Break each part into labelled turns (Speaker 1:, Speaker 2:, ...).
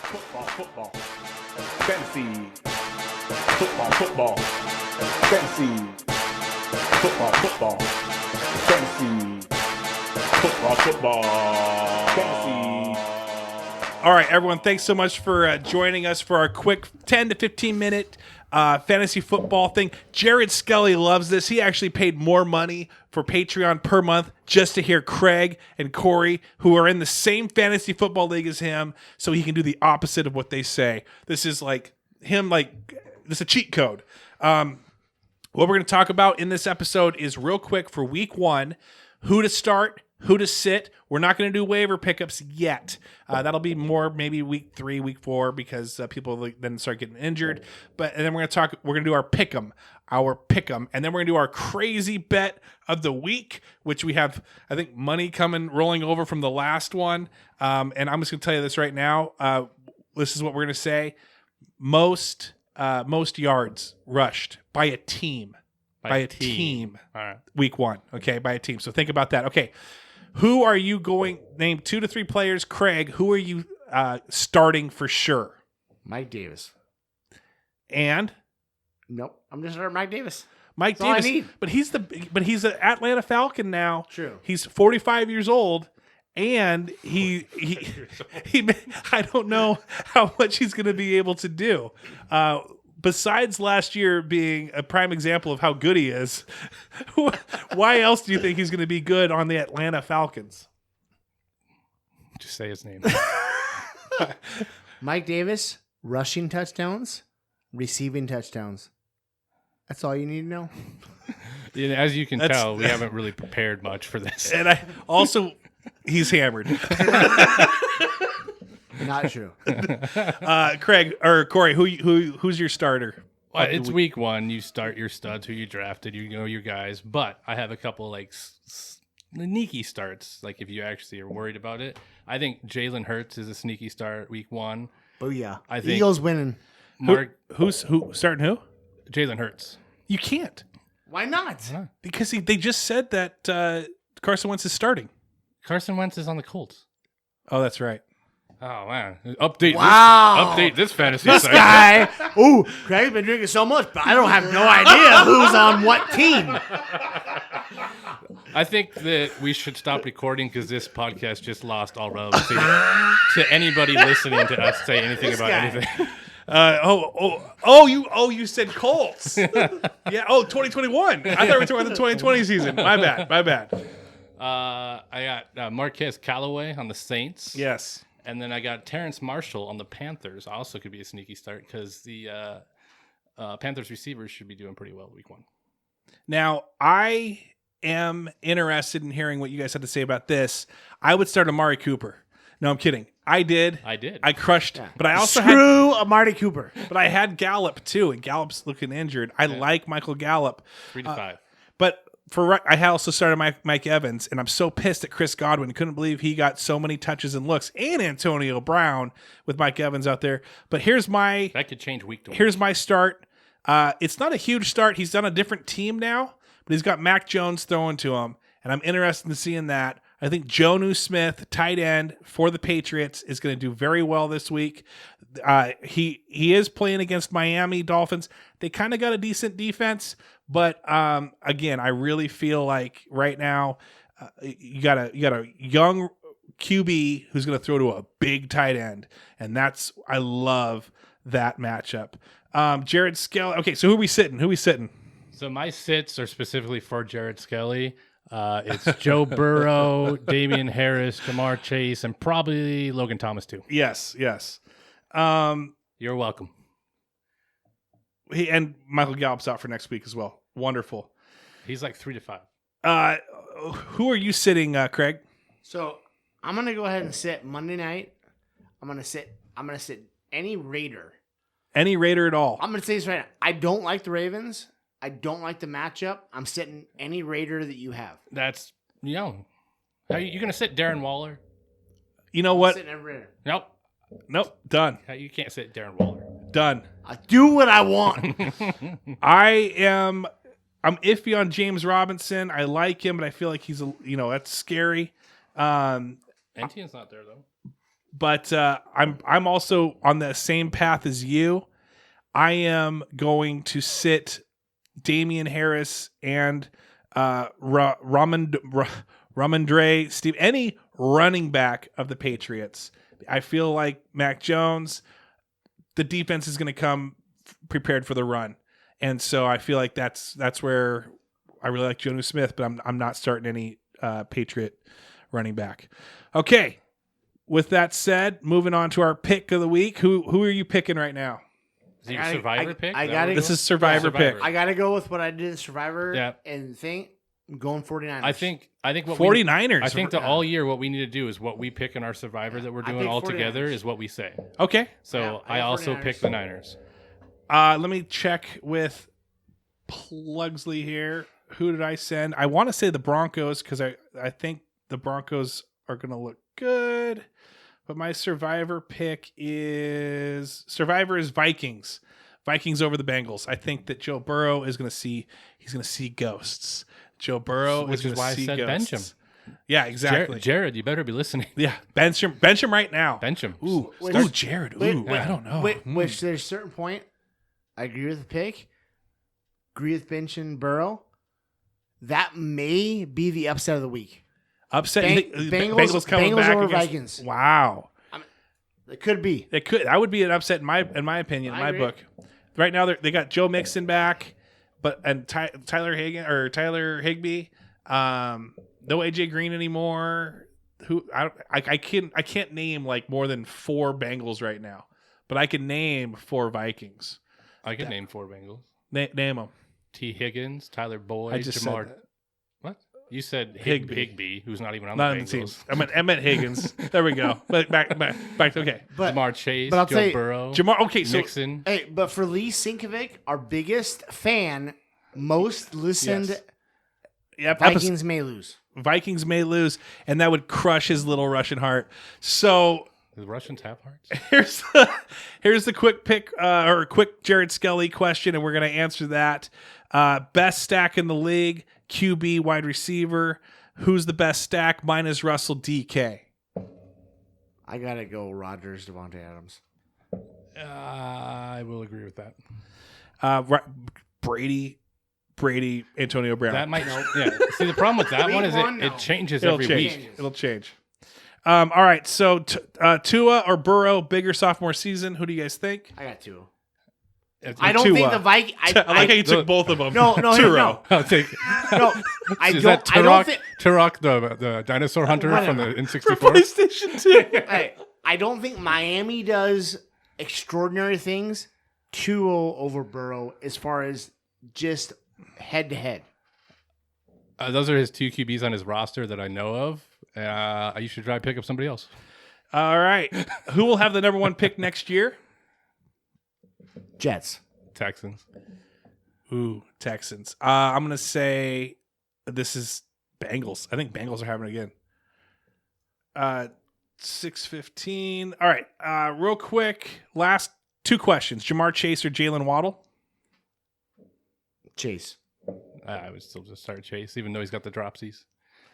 Speaker 1: Football. Fantasy. Football. Fantasy. Football. Fantasy. Football. Fantasy. All right, everyone, thanks so much for joining us for our quick 10 to 15 minute fantasy football thing. Jared Skelley loves this. He actually paid more money for Patreon per month just to hear Craig and Corey, who are in the same fantasy football league as him, so he can do the opposite of what they say. This is like him, this is a cheat code. What we're going to talk about in this episode is real quick for week 1, who to start, who to sit. We're not going to do waiver pickups yet. That'll be more maybe week 3, week 4, because people then start getting injured. And then we're going to do our pick'em, and then we're going to do our crazy bet of the week, which we have, I think, money rolling over from the last one. And I'm just going to tell you this right now. This is what we're going to say. Most yards rushed by a team. By a team. All right. Week 1. Okay, by a team. So think about that. Okay. Who are you going? Name 2 to 3 players. Craig, who are you starting for sure?
Speaker 2: Mike Davis.
Speaker 1: And?
Speaker 2: Nope. I'm just starting Mike Davis.
Speaker 1: That's Davis. All I need. But he's an Atlanta Falcon now.
Speaker 2: True.
Speaker 1: He's 45 years old. And he I don't know how much he's going to be able to do. Besides last year being a prime example of how good he is, why else do you think he's going to be good on the Atlanta Falcons?
Speaker 3: Just say his name.
Speaker 2: Mike Davis, rushing touchdowns, receiving touchdowns. That's all you need to know.
Speaker 3: As you can tell, we haven't really prepared much for this.
Speaker 1: And he's hammered.
Speaker 2: Not true.
Speaker 1: Craig or Corey, who's your starter?
Speaker 3: Well, it's week 1. You start your studs, who you drafted. You know your guys. But I have a couple sneaky starts. Like if you actually are worried about it, I think Jalen Hurts is a sneaky start week 1.
Speaker 2: Oh yeah,
Speaker 3: I think
Speaker 2: Eagles winning.
Speaker 1: Who's starting who?
Speaker 3: Jalen Hurts.
Speaker 1: You can't.
Speaker 2: Why not?
Speaker 1: Because they just said that Carson Wentz is starting.
Speaker 3: Carson Wentz is on the Colts.
Speaker 1: Oh, that's right.
Speaker 3: Oh man! Update this fantasy
Speaker 2: this
Speaker 3: site.
Speaker 2: Guy. Ooh, Craig's been drinking so much, but I don't have no idea who's on what team.
Speaker 3: I think that we should stop recording because this podcast just lost all relevancy to anybody listening to us say anything about anything.
Speaker 1: You said Colts. Yeah. Oh, 2021. I thought we were talking about the 2020 season. My bad.
Speaker 3: I got Marquez Callaway on the Saints.
Speaker 1: Yes.
Speaker 3: And then I got Terrence Marshall on the Panthers. Also could be a sneaky start because the Panthers receivers should be doing pretty well week 1.
Speaker 1: Now, I am interested in hearing what you guys have to say about this. I would start Amari Cooper. No, I'm kidding. I did. I crushed. Yeah. But I also
Speaker 2: Screw Amari Cooper.
Speaker 1: But I had Gallup too, and Gallup's looking injured. I like Michael Gallup.
Speaker 3: 3 to 5.
Speaker 1: But I also started Mike Evans, and I'm so pissed at Chris Godwin. Couldn't believe he got so many touches and looks, and Antonio Brown with Mike Evans out there. But
Speaker 3: that could change week to week.
Speaker 1: Here's my start. It's not a huge start. He's on a different team now, but he's got Mac Jones throwing to him, and I'm interested in seeing that. I think Jonnu Smith, tight end for the Patriots, is going to do very well this week. He is playing against Miami Dolphins. They kind of got a decent defense, but again, I really feel like right now you got a young QB who's going to throw to a big tight end, and I love that matchup. Jared Skelley. Okay, so who are we sitting?
Speaker 3: So my sits are specifically for Jared Skelley. It's Joe Burrow, Damian Harris, Jamar Chase, and probably Logan Thomas too.
Speaker 1: Yes.
Speaker 3: You're welcome.
Speaker 1: And Michael Gallup's out for next week as well. Wonderful.
Speaker 3: He's like 3 to 5.
Speaker 1: Who are you sitting, Craig?
Speaker 2: So I'm gonna go ahead and sit Monday night. I'm gonna sit any Raider.
Speaker 1: Any Raider at all.
Speaker 2: I'm gonna say this right now. I don't like the Ravens. I don't like the matchup. I'm sitting any Raider that you have.
Speaker 3: That's young. Are you going to sit Darren Waller?
Speaker 1: You know what?
Speaker 2: I'm sitting every Raider.
Speaker 1: Nope. Done.
Speaker 3: You can't sit Darren Waller.
Speaker 1: Done.
Speaker 2: I do what I want.
Speaker 1: I'm iffy on James Robinson. I like him, but I feel like he's that's scary.
Speaker 3: Etienne's not there though.
Speaker 4: But I'm also on the same path as you. I am going to sit Damian Harris and Ramondre Steve, any running back of the Patriots. I feel like Mac Jones, the defense is going to come prepared for the run, and so I feel like that's where I really like Jonnu Smith, but I'm not starting any Patriot running back. Okay, with that said, moving on to our pick of the week. Who are you picking right now?
Speaker 3: Is it your Survivor pick?
Speaker 4: This is Survivor pick.
Speaker 2: I gotta go with what I did in Survivor.
Speaker 3: Yeah.
Speaker 2: And think I'm going 49ers.
Speaker 3: I think what
Speaker 4: 49ers.
Speaker 3: I think that all year what we need to do is what we pick in our Survivor that we're doing all together is what we say.
Speaker 4: Okay.
Speaker 3: So
Speaker 2: Yeah,
Speaker 3: I also
Speaker 2: 49ers.
Speaker 3: picked the Niners.
Speaker 4: Let me check with Plugsley here. Who did I send? I want to say the Broncos because I think the Broncos are going to look good. But my Survivor pick is Vikings. Vikings over the Bengals. I think that Joe Burrow is going to see ghosts. Joe Burrow
Speaker 3: Which is why I said bench him.
Speaker 4: Yeah, exactly.
Speaker 3: Jared, you better be listening.
Speaker 4: Yeah, bench him right now.
Speaker 3: Bench him.
Speaker 4: Ooh, Jared. I don't know.
Speaker 2: Which there's a certain point, I agree with the pick. Agree with benching Burrow. That may be the upset of the week.
Speaker 4: Upset.
Speaker 2: Bengals
Speaker 4: coming back
Speaker 2: over
Speaker 4: against,
Speaker 2: Vikings.
Speaker 4: Wow.
Speaker 2: It could be.
Speaker 4: That would be an upset in my opinion, in my book. Right now they got Joe Mixon back, and Tyler Higbee. No AJ Green anymore. I can't name like more than 4 Bengals right now, but I can name 4 Vikings.
Speaker 3: I can name 4 Bengals.
Speaker 4: Name them.
Speaker 3: T. Higgins, Tyler Boyd,
Speaker 4: I just
Speaker 3: Jamar.
Speaker 4: said that.
Speaker 3: What? You said
Speaker 4: Higbee.
Speaker 3: Higbee, who's not even on
Speaker 4: Not
Speaker 3: the
Speaker 4: on the team.
Speaker 3: Bengals.
Speaker 4: I meant Higgins. There we go. But back. Okay.
Speaker 2: But
Speaker 3: Jamar Chase,
Speaker 2: but I'll tell
Speaker 3: Joe
Speaker 2: you-
Speaker 3: Burrow,
Speaker 4: Okay, so
Speaker 3: Mixon.
Speaker 2: hey, but for Lee Sinkovic, our biggest fan, most listened,
Speaker 4: Yep,
Speaker 2: Vikings may lose.
Speaker 4: Vikings may lose, and that would crush his little Russian heart. So
Speaker 3: The Russians have hearts.
Speaker 4: here's the quick pick or a quick Jared Skelley question, and we're going to answer that. Best stack in the league, QB, wide receiver. Who's the best stack? Mine is Russell DK.
Speaker 2: I gotta go Rodgers, Devontae Adams.
Speaker 3: I will agree with that.
Speaker 4: Brady, Antonio Brown.
Speaker 3: That might yeah. See, the problem with that
Speaker 2: Week
Speaker 3: one is
Speaker 2: one, no.
Speaker 3: it changes
Speaker 4: It'll
Speaker 3: every
Speaker 4: change.
Speaker 3: week.
Speaker 4: It'll change. All right, so Tua or Burrow, bigger sophomore season. Who do you guys think?
Speaker 2: I got 2.
Speaker 3: It's
Speaker 2: I don't
Speaker 4: Tua.
Speaker 2: think the Vikings.
Speaker 4: I like how you took both of them.
Speaker 2: No,
Speaker 4: Turo.
Speaker 3: I'll take.
Speaker 2: no. I
Speaker 3: Is
Speaker 2: don't.
Speaker 3: that
Speaker 2: I don't
Speaker 3: Turok?
Speaker 2: think.
Speaker 3: Turok, the dinosaur hunter from the
Speaker 4: For
Speaker 3: N64.
Speaker 4: PlayStation 2.
Speaker 2: Hey, I don't think Miami does extraordinary things. Tua over Burrow as far as just head to head.
Speaker 3: Those are his 2 QBs on his roster that I know of. You should try to pick up somebody else.
Speaker 4: All right. Who will have the number 1 pick next year?
Speaker 2: Jets.
Speaker 3: Texans.
Speaker 4: Ooh, Texans. I'm going to say this is Bengals. I think Bengals are having it again. 6:15. All right. Real quick. Last 2 questions. Jamar Chase or Jalen Waddle?
Speaker 2: Chase.
Speaker 3: I would still just start Chase, even though he's got the dropsies.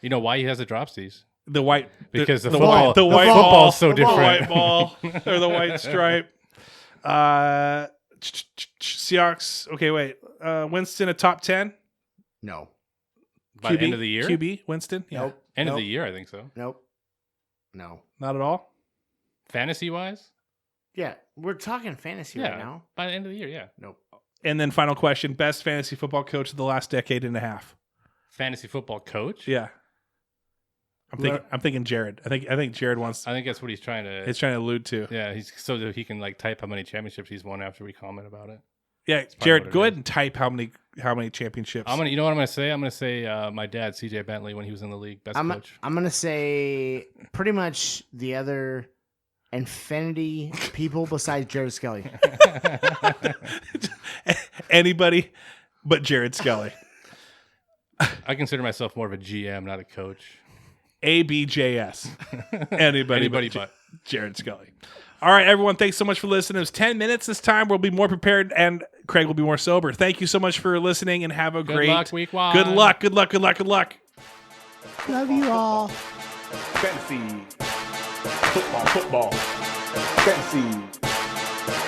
Speaker 3: You know why he has the dropsies?
Speaker 4: The white.
Speaker 3: Because the
Speaker 4: white
Speaker 3: football- the
Speaker 4: white
Speaker 3: football's
Speaker 4: ball.
Speaker 3: so
Speaker 4: The
Speaker 3: different.
Speaker 4: white ball or the white stripe. Seahawks. Okay, wait. Winston a top 10?
Speaker 2: No.
Speaker 3: By the end of the year?
Speaker 4: QB, Winston? Yeah.
Speaker 2: Nope.
Speaker 3: End of
Speaker 2: Nope.
Speaker 3: the year, I think so.
Speaker 2: Nope. No.
Speaker 4: Not at all?
Speaker 3: Fantasy-wise?
Speaker 2: Yeah, we're talking fantasy
Speaker 3: Yeah.
Speaker 2: right now.
Speaker 3: By the end of the year, yeah.
Speaker 2: Nope.
Speaker 4: And then final question, best fantasy football coach of the last decade and a half.
Speaker 3: Fantasy football coach?
Speaker 4: Yeah. I'm thinking Jared. I think Jared wants
Speaker 3: I think that's what he's trying to...
Speaker 4: is trying to allude to.
Speaker 3: Yeah, he's so that he can like type how many championships he's won after we comment about it.
Speaker 4: Yeah,
Speaker 3: probably
Speaker 4: Jared,
Speaker 3: what it
Speaker 4: go
Speaker 3: is.
Speaker 4: ahead and type how many championships.
Speaker 3: You know what I'm gonna say? I'm gonna say my dad, CJ Bentley, when he was in the league, best coach.
Speaker 2: I'm gonna say pretty much the other infinity people besides Jared Skelley.
Speaker 4: Anybody but Jared Skelley.
Speaker 3: I consider myself more of a GM, not a coach.
Speaker 4: ABJS. Anybody
Speaker 3: but.
Speaker 4: Jared Skelley. All right, everyone. Thanks so much for listening. It was 10 minutes this time. We'll be more prepared, and Craig will be more sober. Thank you so much for listening, and have a great
Speaker 3: luck, week one.
Speaker 4: Good luck. Good luck. Good luck. Good luck.
Speaker 2: Love you all.
Speaker 1: Fantasy football, football, fantasy,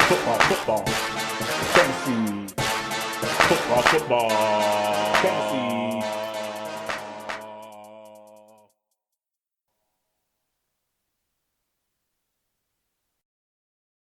Speaker 1: football, football, fantasy, football, football.